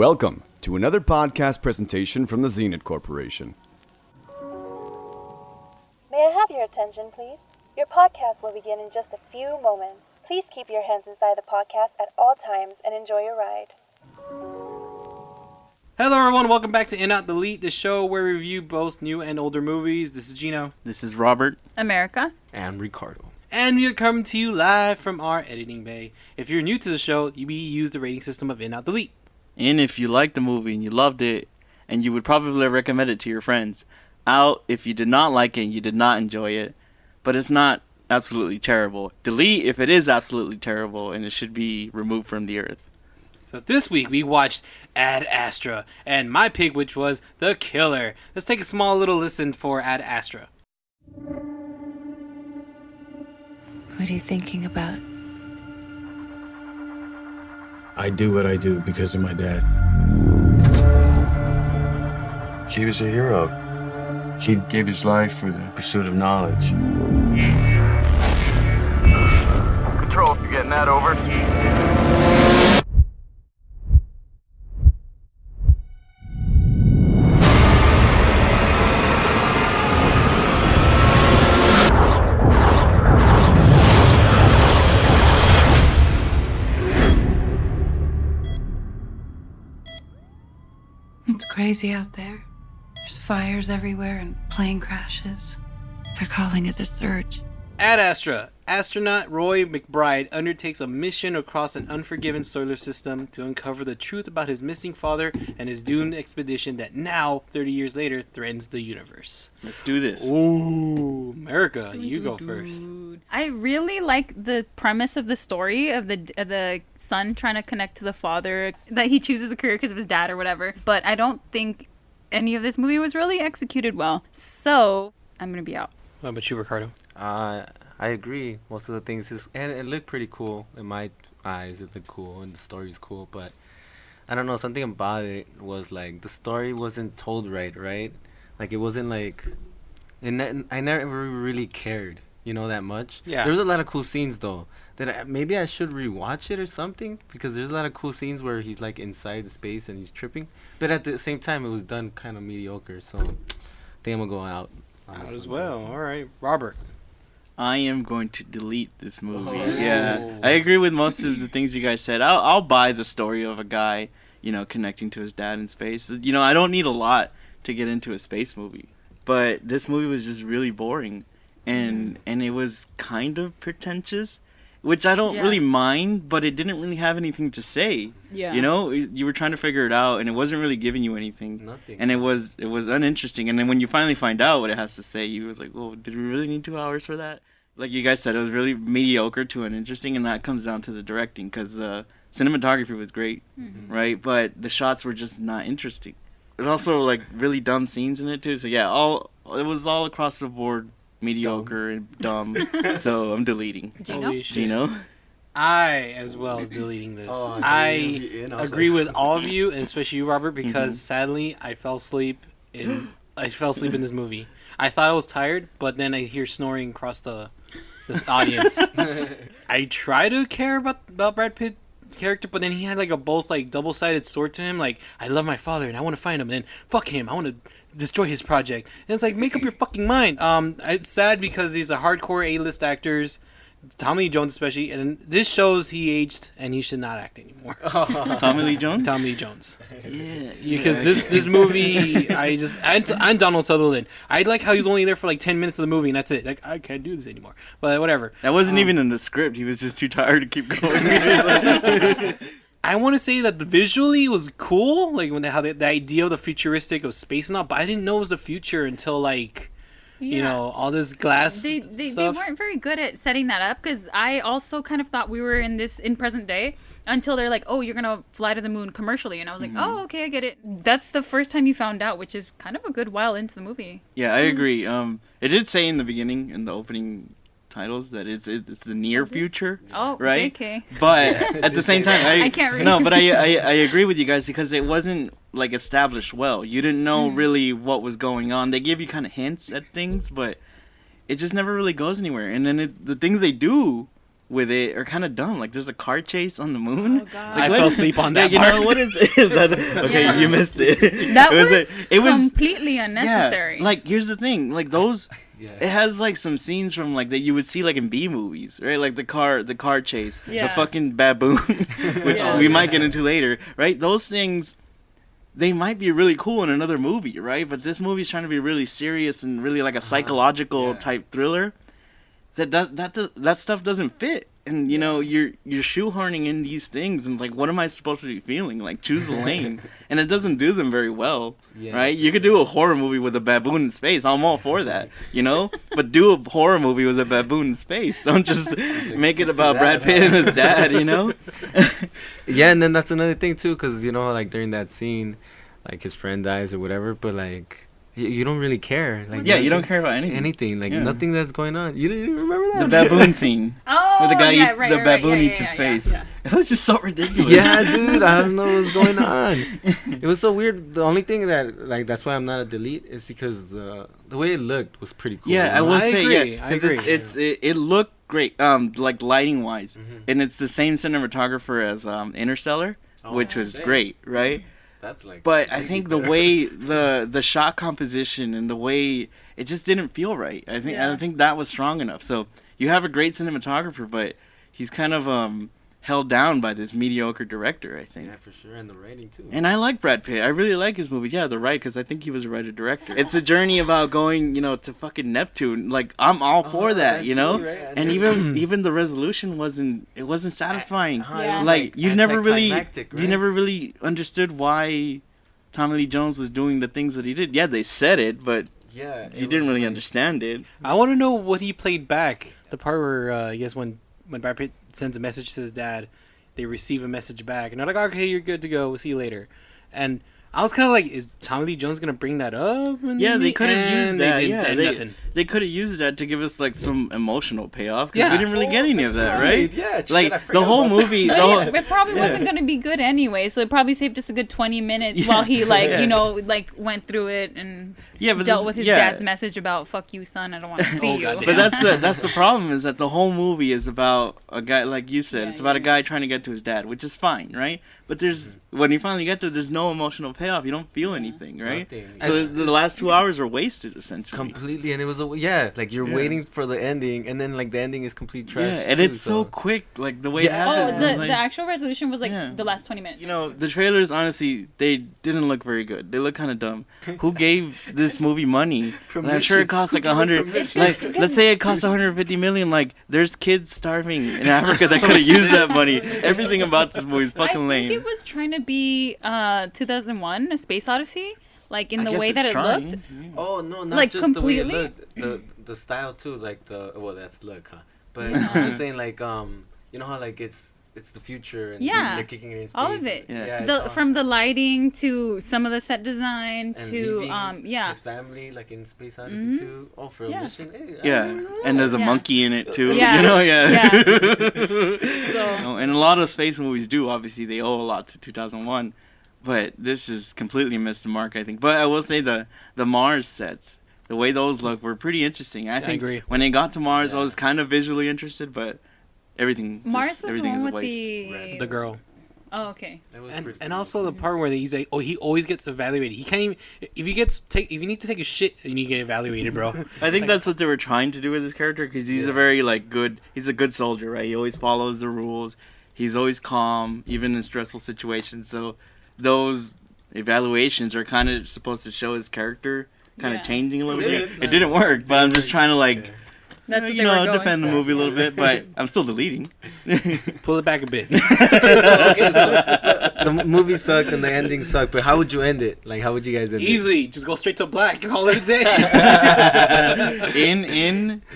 Welcome to another podcast presentation from the Zenith Corporation. May I have your attention, please? Your podcast will begin in just a few moments. Please keep your hands inside the podcast at all times and enjoy your ride. Hello everyone, welcome back to In Out Delete, the show where we review both new and older movies. This is Gino. This is Robert. America. And Ricardo. And we are coming to you live from our editing bay. If you're new to the show, we use the rating system of In Out Delete. And if you liked the movie and you loved it, and you would probably recommend it to your friends. Out if you did not like it and you did not enjoy it, but it's not absolutely terrible. Delete if it is absolutely terrible and it should be removed from the earth. So this week we watched Ad Astra, and my pick, which was The Killer. Let's take a small little listen for Ad Astra. What are you thinking about? I do what I do because of my dad. He was a hero. He gave his life for the pursuit of knowledge. Control, if you're getting that over. It's crazy out there. There's fires everywhere and plane crashes. They're calling it the Surge. Ad Astra. Astronaut Roy McBride undertakes a mission across an unforgiving solar system to uncover the truth about his missing father and his doomed expedition that now, 30 years later, threatens the universe. Let's do this. Ooh, America, you go first. I really like the premise of the story of the son trying to connect to the father, that he chooses the career because of his dad or whatever. But I don't think any of this movie was really executed well. So I'm going to be out. What about you, Ricardo? I agree. Most of the things and it looked pretty cool in my eyes. It looked cool and the story's cool, but I don't know. Something about it was like the story wasn't told right? Like it wasn't like, and I never really cared, that much. Yeah. There was a lot of cool scenes though. That maybe I should rewatch it or something, because there's a lot of cool scenes where he's like inside the space and he's tripping, but at the same time it was done kind of mediocre. So I think I'm gonna go out. Out as well. All right, Robert. I am going to delete this movie. Oh. Yeah, I agree with most of the things you guys said. I'll buy the story of a guy, connecting to his dad in space. I don't need a lot to get into a space movie. But this movie was just really boring. And it was kind of pretentious, which I don't really mind, but it didn't really have anything to say. Yeah. You were trying to figure it out, and it wasn't really giving you anything. Nothing. And it was uninteresting. And then when you finally find out what it has to say, you was like, well, did we really need 2 hours for that? Like you guys said, it was really mediocre to uninteresting, and that comes down to the directing, because the cinematography was great, right? But the shots were just not interesting. There's also like really dumb scenes in it too. So yeah, it was all across the board mediocre and dumb. So I'm deleting. Gino? I, as well as deleting this. Oh, I agree with all of you, and especially you, Robert, because sadly I fell asleep in this movie. I thought I was tired, but then I hear snoring across the audience. I try to care about Brad Pitt character, but then he had like a both like double-sided sword to him. Like, I love my father and I want to find him, and fuck him, I want to destroy his project. And it's like, make up your fucking mind. It's sad because these are hardcore A-list actors, Tommy Lee Jones especially, and this shows he aged and he should not act anymore. Tommy Lee Jones? Tommy Lee Jones. Yeah. Because this movie, and Donald Sutherland. I like how he's only there for like 10 minutes of the movie and that's it. Like, I can't do this anymore. But whatever. That wasn't even in the script. He was just too tired to keep going. I want to say that visually it was cool, like when the idea of the futuristic of space and all, but I didn't know it was the future until like, all this glass They weren't very good at setting that up, because I also kind of thought we were in present day until they're like, oh, you're going to fly to the moon commercially. And I was like, oh, okay, I get it. That's the first time you found out, which is kind of a good while into the movie. Yeah, I agree. It did say in the beginning, in the opening titles, that it's the near future. Oh, right? JK. But at the same time, I can't read. No, but I agree with you guys, because it wasn't like established well. You didn't know really what was going on. They gave you kind of hints at things, but it just never really goes anywhere. And then the things they do with it are kind of dumb. Like there's a car chase on the moon. Oh, God. Like, I what fell is- asleep on Yeah, that you part. know what is that? Okay, Yeah. you missed it. That it was completely unnecessary. Yeah, like here's the thing, like those. Yeah. It has like some scenes from like that you would see like in B movies, right? Like the car chase, the Yeah. fucking baboon, which Yeah. we might get into later, right? Those things, they might be really cool in another movie, right? But this movie's trying to be really serious and really like a psychological Yeah. type thriller. That stuff doesn't fit, and you know you're shoehorning in these things, and like, what am I supposed to be feeling? Like, choose a lane, and it doesn't do them very well, Yeah. right? You could do a horror movie with a baboon in space. I'm all for that, you know. But do a horror movie with a baboon in space. Don't just make it about Brad Pitt and his dad, you know. Yeah, and then that's another thing too, because you know, like during that scene, like his friend dies or whatever, but like you don't really care. Like Yeah, you don't care about anything. like Yeah. nothing that's going on. You didn't remember The that? baboon scene oh, where the guy yeah, eat, right, the right, baboon yeah, eats yeah, his yeah, face. yeah. It was just so ridiculous. Yeah, dude, I don't know what was going on. It was so weird. The only thing that like that's why I'm not a delete is because the way it looked was pretty cool. Yeah, I you know? will I say agree, yeah, I because agree. it looked great, like lighting wise, Mhm. and it's the same cinematographer as Interstellar, which was dang. great, right? That's like. But I completely think the better. way the shot composition and the way it just didn't feel right. I don't think that was strong enough. So you have a great cinematographer, but he's kind of held down by this mediocre director, I think. Yeah, for sure, and the writing too. And I like Brad Pitt. I really like his movies. Yeah, they're right, because I think he was a writer-director. It's a journey about going, you know, to fucking Neptune. Like, I'm all for that, that's you know? really right. And even the resolution wasn't satisfying. Yeah. Like, you never really right? understood why Tommy Lee Jones was doing the things that he did. Yeah, they said it, but Yeah, you didn't really understand it. I want to know what he played back. The part where I guess when Brad Pitt sends a message to his dad, they receive a message back, and they're like, "Okay, you're good to go. We'll see you later." And I was kind of like, "Is Tommy Lee Jones gonna bring that up?" in the Yeah, they movie? could have And used they that. didn't- Yeah, and nothing. they could have used that to give us like some emotional payoff. 'Cause Yeah. we didn't really get any of that, right? Yeah, shit, Like I the forgot whole about that. movie. But The whole, it probably wasn't going to be good anyway, so it probably saved us a good 20 minutes while he, like, Yeah. you know, like, went through it and yeah, but dealt with his yeah. dad's message about, fuck you, son, I don't want to see you. goddamn. But that's the problem is that the whole movie is about a guy, like you said, Yeah, it's about a yeah. guy trying to get to his dad, which is fine, right? But there's when you finally get there, there's no emotional payoff. You don't feel anything, right? Nothing. So the last 2 hours are wasted essentially. Completely, and it was like you're Yeah. waiting for the ending, and then like the ending is complete trash. Yeah, and too, it's so quick, like the way it Yeah. Oh, happens. the, is, like, the actual resolution was, like, Yeah. the last 20 minutes. you know, the trailers, honestly, they didn't look very good. They look kind of dumb. Who gave this movie money? And I'm sure it costs like 100. It's Like, just- let's say it costs 150 million. Like, there's kids starving in Africa that could have used that money. Everything about this movie is I fucking think lame. it was trying to be 2001, A Space Odyssey, like, in I the guess way that it's it trying. looked. Oh no, not Like, just the way it completely? looked, the style too, like that's look, huh? But I'm just saying, like you know how like it's the future and Yeah. they're kicking it in space. All of it. Yeah. The from the lighting to some of the set design and to leaving yeah. his family like in Space Odyssey too. Oh, for a Yeah. mission. Hey, Yeah, and there's a Yeah. monkey in it too. Yeah. You know, yeah. So No, and a lot of space movies do. Obviously, they owe a lot to 2001, but this is completely missed the mark, I think. But I will say the Mars sets, the way those look, were pretty interesting. I think agree. when they got to Mars, I was kind of visually interested, but everything. Mars just, was the everything one is a with waste. The girl. Oh, okay. That was And, pretty and cool. also the part where he's like, oh, he always gets evaluated. He can't even if you need to take a shit, you need to get evaluated, bro. I think that's what they were trying to do with this character because he's a very he's a good soldier, right? He always follows the rules. He's always calm, even in stressful situations. So those evaluations are kind of supposed to show his character kind of Yeah. changing a little It bit. did. It didn't work, but I'm just trying to That's what you they were know, going defend the for. movie a little bit, but I'm still deleting. Pull it back a bit. The movie sucked and the ending sucked. But how would you end it? Like, how would you guys end it? Easy, just go straight to black. Call it a day.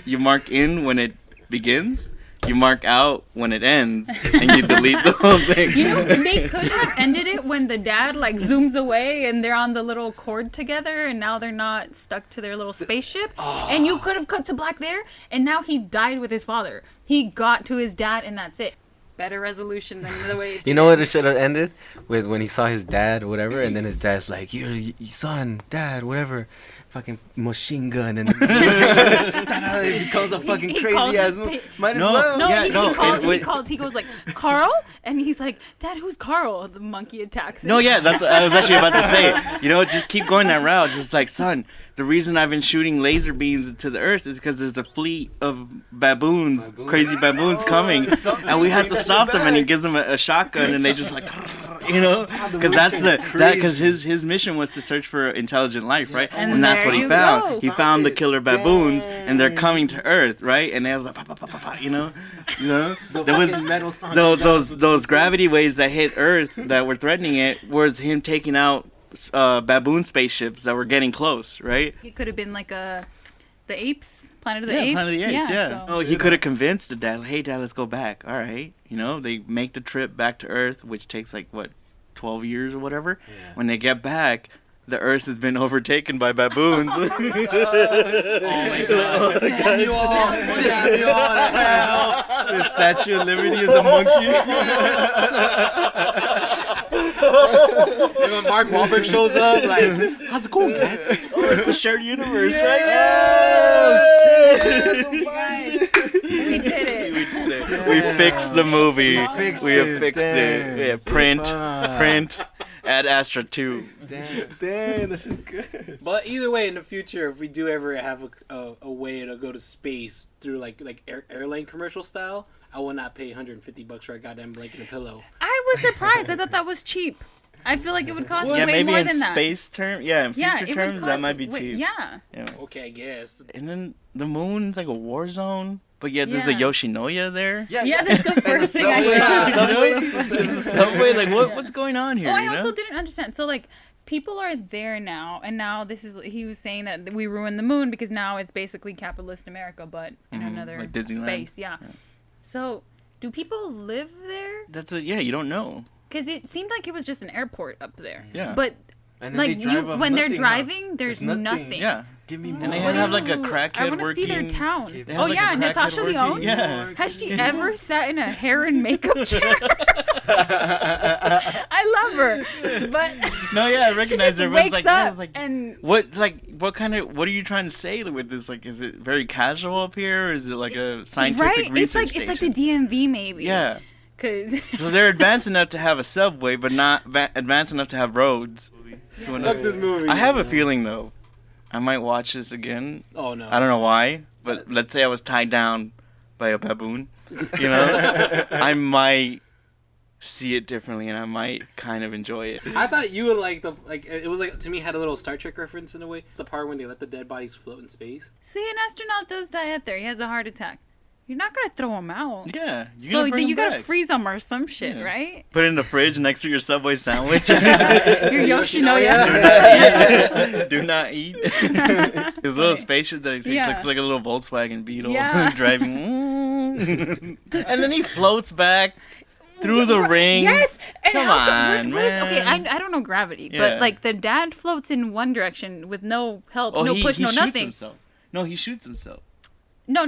You mark in when it begins. You mark out when it ends, and you delete the whole thing. You know, they could have ended it when the dad like zooms away and they're on the little cord together, and now they're not stuck to their little spaceship. And you could have cut to black there, and now he died with his father. He got to his dad, and that's it. Better resolution than the way. It You know what it should have ended with when he saw his dad or whatever, and then his dad's like, "Your son, dad, whatever." fucking machine gun and it becomes a fucking He crazy calls ass his movie. pa- Might as No. well. No, Yeah, he, no, he, calls, it he would- calls. He goes like, Carl, and he's like, Dad, who's Carl? The monkey attacks him. No, yeah, that's I was actually about to say. You know, just keep going that route. Just like, son, the reason I've been shooting laser beams into the earth is because there's a fleet of baboons, crazy baboons coming, and we have to stop them. And he gives them a shotgun, and they just like, you know, because that's because his mission was to search for intelligent life, right? And that's there what he you found. go. He found the killer baboons, and they're coming to Earth, right? And they was like, pa, pa, pa, pa, pa, you know, there was metal Sonic those gravity waves that hit Earth that were threatening it was him taking out baboon spaceships that were getting close, right? He could have been like the apes, Planet of the Yeah, Apes. Planet of the Apes, yeah. So. Oh, he could have convinced the dad, hey, Dad, let's go back. All right. You know, they make the trip back to Earth, which takes like, 12 years or whatever. Yeah. When they get back, the Earth has been overtaken by baboons. Oh my god! Damn you all! Damn you all to hell! The Statue of Liberty is a monkey. And when Mark Wahlberg shows up, like, how's it going, guys? It's the shared universe, right? Guys, we did it. We fixed the movie. We fixed We have it. fixed Damn. it. Yeah, print. Fuck. Add Astra 2. Damn, this is good. But either way, in the future, if we do ever have a way to go to space through like airline commercial style, I will not pay $150 for a goddamn blanket and a pillow. I was surprised. I thought that was cheap. I feel like it would cost Yeah, way maybe more in than that. space term. Yeah, in Yeah, future it would terms, cost. that might be cheap. Yeah. Yeah. Okay, I guess. And then the moon's like a war zone, but yet there's a Yeah. Yoshinoya there. Yeah, that's the first thing I saw. Subway, like what's going on here? Oh, I you know? also didn't understand. So like, people are there now, and now this is. He was saying that we ruined the moon because now it's basically capitalist America, but in another like Disneyland. space. Yeah. So, do people live there? You don't know. Because it seemed like it was just an airport up there. Yeah. But And then like they drive off when they're nothing, huh? driving, there's nothing. Yeah. Give me more. And they have like a Ooh, crackhead I want to working. see their town. They have, Oh like, a yeah, crackhead Natasha working. Lyonne. Yeah. Has she ever sat in a hair and makeup chair? I love her, but No, yeah, I she recognize just her. But wakes like, yeah, up like, and what are you trying to say with this? Like, is it very casual up here, or is it like a scientific right. research It's like station? the DMV maybe. Yeah. Cause So they're advanced enough to have a subway, but not advanced enough to have roads. Fuck this movie. I have a feeling though, I might watch this again. Oh no. I don't know why, but let's say I was tied down by a baboon, you know, I might see it differently, and I might kind of enjoy it. I thought you would like it was like to me had a little Star Trek reference in a way. It's the part when they let the dead bodies float in space. see, an astronaut does die up there. He has a heart attack. You're not gonna throw him out. Yeah, So bring you them gotta back. freeze him or some shit, Yeah. right? Put it in the fridge next to your Subway sandwich. Your Yoshinoya. Do not eat. His little spaceship that he Yeah. looks like a little Volkswagen Beetle Yeah. driving. And then he floats back through the rings. Yes. And Come how on, what is, okay, man. I don't know gravity, Yeah. but like the dad floats in one direction with no help, no push, no shoots nothing. Himself. No, he shoots himself. No.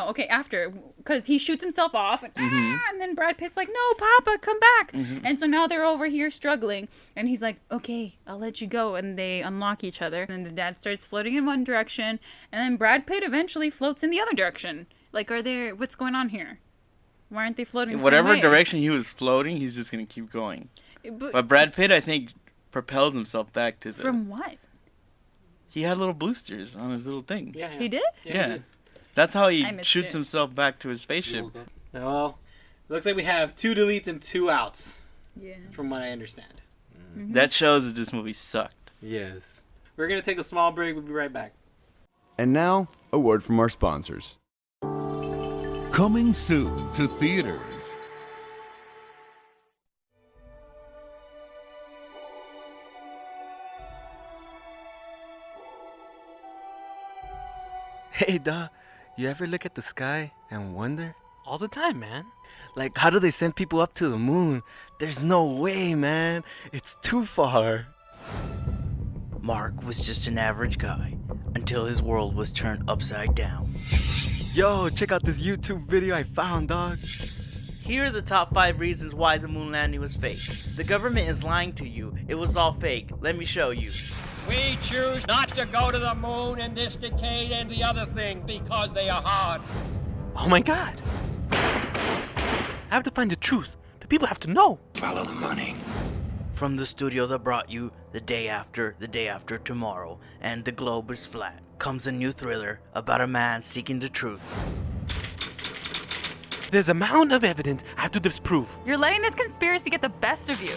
Okay, after, because he shoots himself off, and, Mm-hmm. and then Brad Pitt's like, "No, Papa, come back!" And so now they're over here struggling, and he's like, "Okay, I'll let you go," and they unlock each other. And the dad starts floating in one direction, and then Brad Pitt eventually floats in the other direction. Like, what's going on here? Why aren't they floating? The Whatever same way? direction he was floating, he's just gonna keep going. But Brad Pitt, I think, propels himself back to the. From what? He had little boosters on his little thing. Yeah. He did? Yeah. That's how he I missed shoots it. himself back to his spaceship. Well, looks like we have 2 deletes and 2 outs, Yeah. from what I understand. That shows that this movie sucked. Yes. We're gonna take a small break. We'll be right back. And now, a word from our sponsors. Coming soon to theaters. Hey, duh. You ever look at the sky and wonder? All the time, man. Like, how do they send people up to the moon? There's no way, man. It's too far. Mark was just an average guy until his world was turned upside down. Yo, check out this YouTube video I found, dog. Here are the top 5 reasons why the moon landing was fake. The government is lying to you. It was all fake. Let me show you. We choose not to go to the moon in this decade and the other thing because they are hard. Oh my god. I have to find the truth. The people have to know. Follow the money. From the studio that brought you The Day After Tomorrow, and The Globe is Flat, comes a new thriller about a man seeking the truth. There's a mountain of evidence I have to disprove. You're letting this conspiracy get the best of you.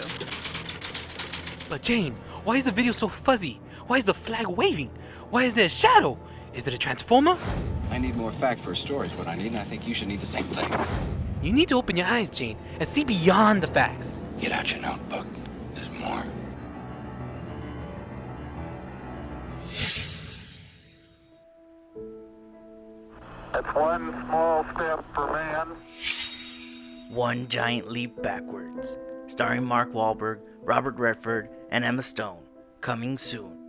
But Jane, why is the video so fuzzy? Why is the flag waving? Why is there a shadow? Is it a transformer? I need more fact for a story is what I need, and I think you should need the same thing. You need to open your eyes, Jane, and see beyond the facts. Get out your notebook. There's more. It's one small step for man. One Giant Leap Backwards, starring Mark Wahlberg, Robert Redford, and Emma Stone. Coming soon.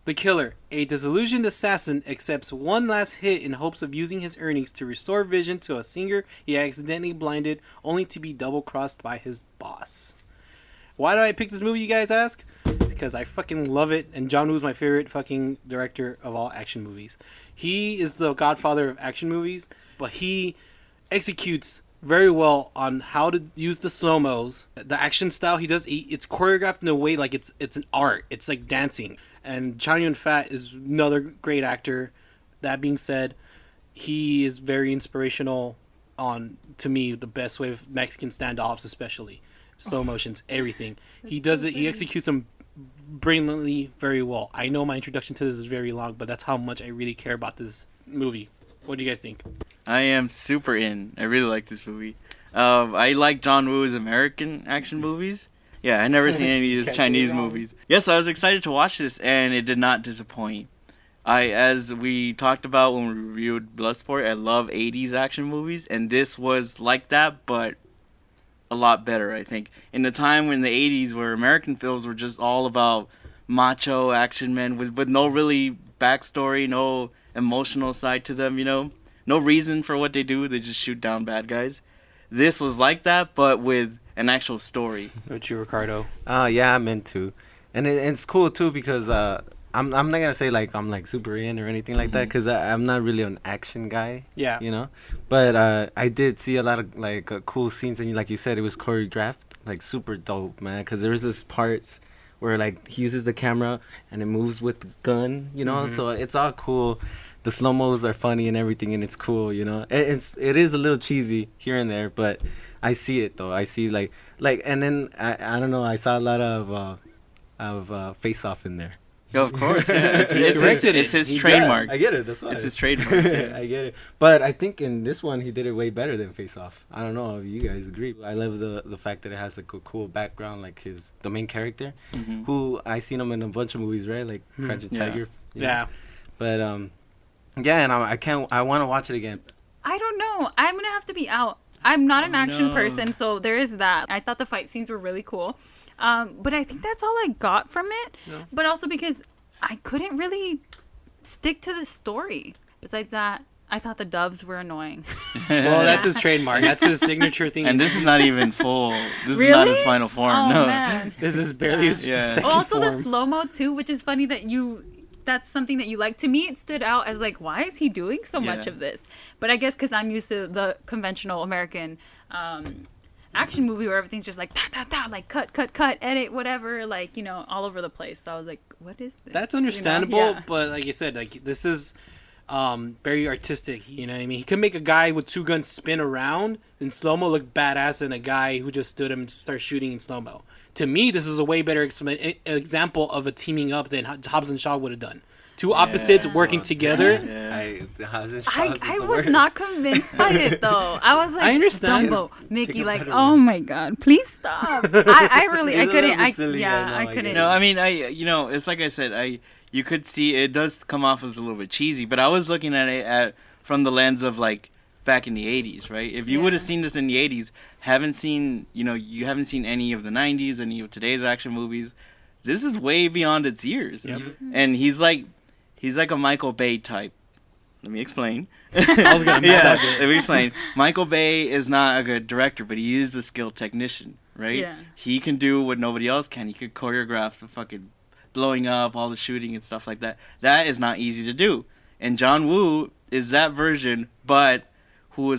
The Killer, a disillusioned assassin, accepts one last hit in hopes of using his earnings to restore vision to a singer he accidentally blinded, only to be double-crossed by his boss. Why did I pick this movie, you guys ask? Because I fucking love it, and John Woo's my favorite fucking director of all action movies. He is the godfather of action movies, but he executes very well on how to use the slow-mos. The action style he does, it's choreographed in a way like it's an art. It's like dancing. And Chow Yun-fat is another great actor. That being said, he is very inspirational on, to me, the best way of Mexican standoffs, especially slow motions, everything. He does it. He executes them brilliantly, very well. I know my introduction to this is very long, but that's how much I really care about this movie. What do you guys think? I am super in. I really like this movie. I like John Woo's American action movies. Yeah, I never seen any of his Chinese movies. Yes, I was excited to watch this, and it did not disappoint. As we talked about when we reviewed Bloodsport, I love 80s action movies, and this was like that, but a lot better, I think. In the time when the 80s, where American films were just all about macho action men with no really backstory, no emotional side to them, you know? No reason for what they do, they just shoot down bad guys. This was like that, but with an actual story. What you, Ricardo? Yeah, I'm into, and it's cool too because I'm not gonna say like I'm like super in or anything like that because I'm not really an action guy. Yeah. You know, but I did see a lot of like cool scenes, and like you said, it was choreographed, like super dope, man. Because there was this part where like he uses the camera and it moves with the gun, you know. So it's all cool. The slow mos are funny and everything, and it's cool, you know. It is a little cheesy here and there, but I see it though. I see like, and then I don't know. I saw a lot of Face Off in there. Oh, of course, yeah. It's his trademark. I get it. That's why it's his trademark. Yeah. I get it. But I think in this one he did it way better than Face Off. I don't know if you guys agree. I love the fact that it has like a cool background, like the main character, who I seen him in a bunch of movies, right? Like Crouching Tiger. Yeah. But yeah, and I want to watch it again. I don't know. I'm gonna have to be out. I'm not an action person, so there is that. I thought the fight scenes were really cool. But I think that's all I got from it. No. But also because I couldn't really stick to the story. Besides that, I thought the doves were annoying. Well, that's his trademark. That's his signature thing. And this is not even full. This really? is not his final form. Oh, no. Man. This is barely his second also, form. the slow-mo, too, which is funny that that's something that you like. To me, it stood out as like, why is he doing so much of this? But I guess because I'm used to the conventional American action movie where everything's just like ta ta ta, like cut, edit, whatever, like, you know, all over the place. So I was like, what is this? That's understandable, you know? Yeah. but like you said, like this is very artistic. You know what I mean? He could make a guy with two guns spin around in slow mo look badass than a guy who just stood him and started shooting in slow mo. To me, this is a way better example of a teaming up than Hobbs and Shaw would have done. Two opposites working together. I was not convinced by it though. I was like, I understand. Dumbo, Mickey, like, oh my god, please stop. I really, I couldn't. I couldn't. No, I mean, it's like I said, you could see it does come off as a little bit cheesy, but I was looking at it from the lens of like back in the 80s, right? If you would have seen this in the 80s, you haven't seen any of the 90s, any of today's action movies, this is way beyond its years. Yep. And he's like a Michael Bay type. let me explain. I was gonna let me explain. Michael Bay is not a good director, but he is a skilled technician, right? Yeah. He can do what nobody else can. He could choreograph the fucking blowing up, all the shooting and stuff like that. That is not easy to do. And John Woo is that version, but who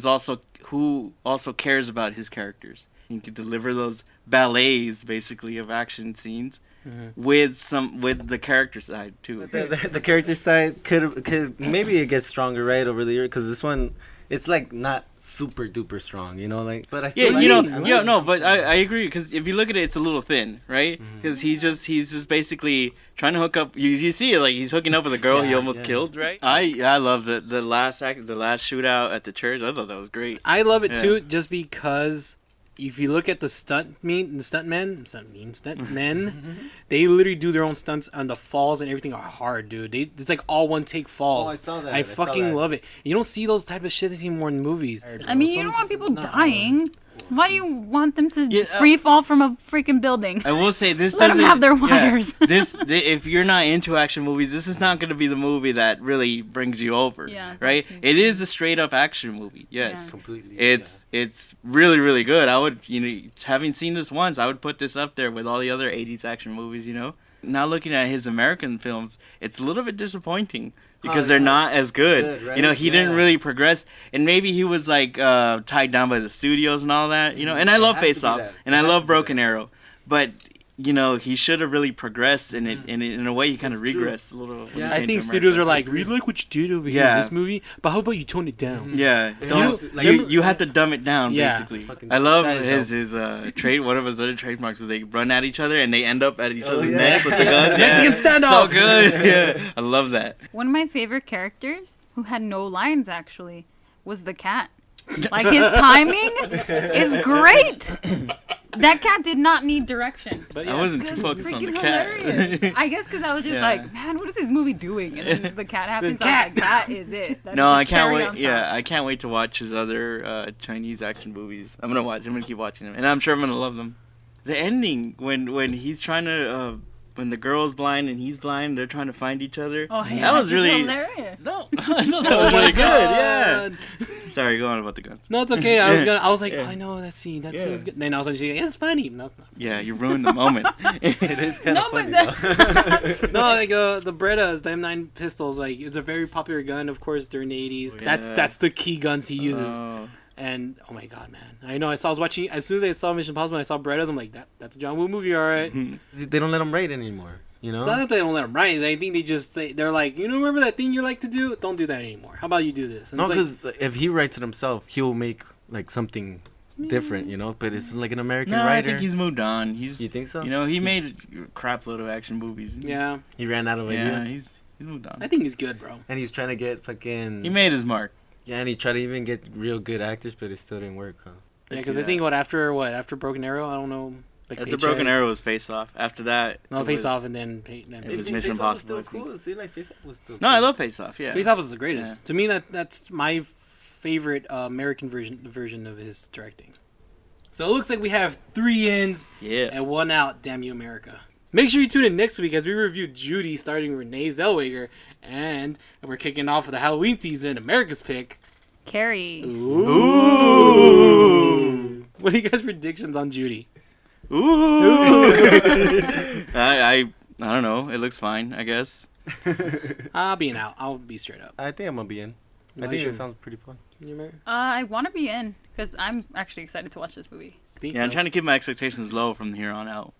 also cares about his characters. He can deliver those ballets, basically, of action scenes. With the character side too. The character side could maybe it gets stronger right over the year because this one it's like not super duper strong, you know, like. But I still but I agree because if you look at it, it's a little thin, right? Because he's just basically trying to hook up. You see it like he's hooking up with a girl he almost killed, right? I love the last shootout at the church. I thought that was great. I love it too, just because. If you look at the stuntmen, they literally do their own stunts, and the falls and everything are hard, dude. It's like all one take falls. Oh, I saw that. I fucking love it. You don't see those type of shit anymore in movies. I mean, you don't want people dying. Why do you want them to free fall from a freaking building? I will say this. Let them have their wires. If you're not into action movies, this is not going to be the movie that really brings you over. Yeah, right? It is a straight up action movie. Yes, Yeah. Completely. It's really really good. I would having seen this once, I would put this up there with all the other '80s action movies. Now looking at his American films, it's a little bit disappointing. Because they're not as good. Right? He didn't really progress. And maybe he was like tied down by the studios and all that. And I love Face Off. And I love Broken Arrow. But, he should have really progressed. And in a way, he kind of regressed a little. Yeah. I think studios are like, we like what you did over here in this movie, but how about you tone it down? Yeah. You have to dumb it down, basically. I love his trade. One of his other trademarks is they run at each other and they end up at each other's necks with the guns. Mexican standoff! So good. Yeah. I love that. One of my favorite characters, who had no lines actually, was the cat. Like, his timing is great. That cat did not need direction. But I wasn't too focused on the cat. Hilarious. I guess because I was just like, man, what is this movie doing? And then the cat happens. I was like, that is it. I can't wait. Yeah, I can't wait to watch his other Chinese action movies. I'm gonna keep watching them, and I'm sure I'm gonna love them. The ending when he's trying to. When the girl's blind and he's blind, they're trying to find each other. Oh, yeah, that was really hilarious. No, I thought that was really good. Yeah. Sorry, go on about the guns. No, it's okay. I was like, I know that scene. That scene was good. And then I was like, it's funny. No, it's not. Yeah, you ruined the moment. It is kind of funny. No, like the Berettas, the M9 pistols, like it's a very popular gun, of course, during the 80s. Yeah. That's the key guns he uses. And oh my god, man! I know. I was watching as soon as I saw Mission Impossible and I saw Berettas. I'm like, that's a John Woo movie, all right. They don't let him write anymore. It's not that they don't let him write. I think they're like, remember that thing you like to do? Don't do that anymore. How about you do this? And no, because if he writes it himself, he'll make like something different, But it's like an American writer. I think he's moved on. You think so? He made a crap load of action movies. Yeah. He ran out of ideas. Yeah, he's moved on. I think he's good, bro. And he's trying to get fucking. He made his mark. Yeah, and he tried to even get real good actors, but it still didn't work, huh? Yeah, because I think after Broken Arrow, I don't know. Like after Broken Arrow was Face Off. After that, Face Off, and then it was Mission Impossible. Cool. See, like Face Off was still. No, I love Face Off. Yeah, Face Off is the greatest. Yeah. To me, that's my favorite American version of his directing. So it looks like we have 3 ins and 1 out. Damn you, America! Make sure you tune in next week as we review Judy, starring Renee Zellweger. And we're kicking off with the Halloween season. America's pick, Carrie. Ooh. What are you guys' predictions on Judy? Ooh. I don't know. It looks fine, I guess. I'll be out. I'll be straight up. I think I'm gonna be in. I think it sounds pretty fun. I want to be in because I'm actually excited to watch this movie. I'm trying to keep my expectations low from here on out.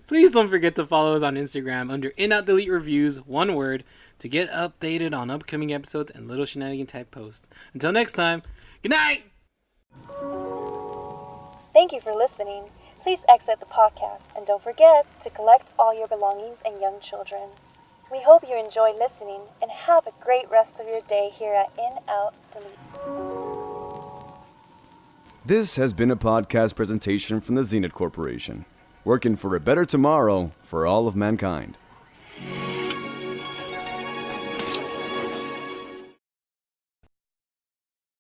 Please don't forget to follow us on Instagram under In Out Delete Reviews, one word, to get updated on upcoming episodes and little shenanigan type posts. Until next time, good night! Thank you for listening. Please exit the podcast and don't forget to collect all your belongings and young children. We hope you enjoy listening and have a great rest of your day here at In Out Delete. This has been a podcast presentation from the Zenith Corporation, working for a better tomorrow for all of mankind.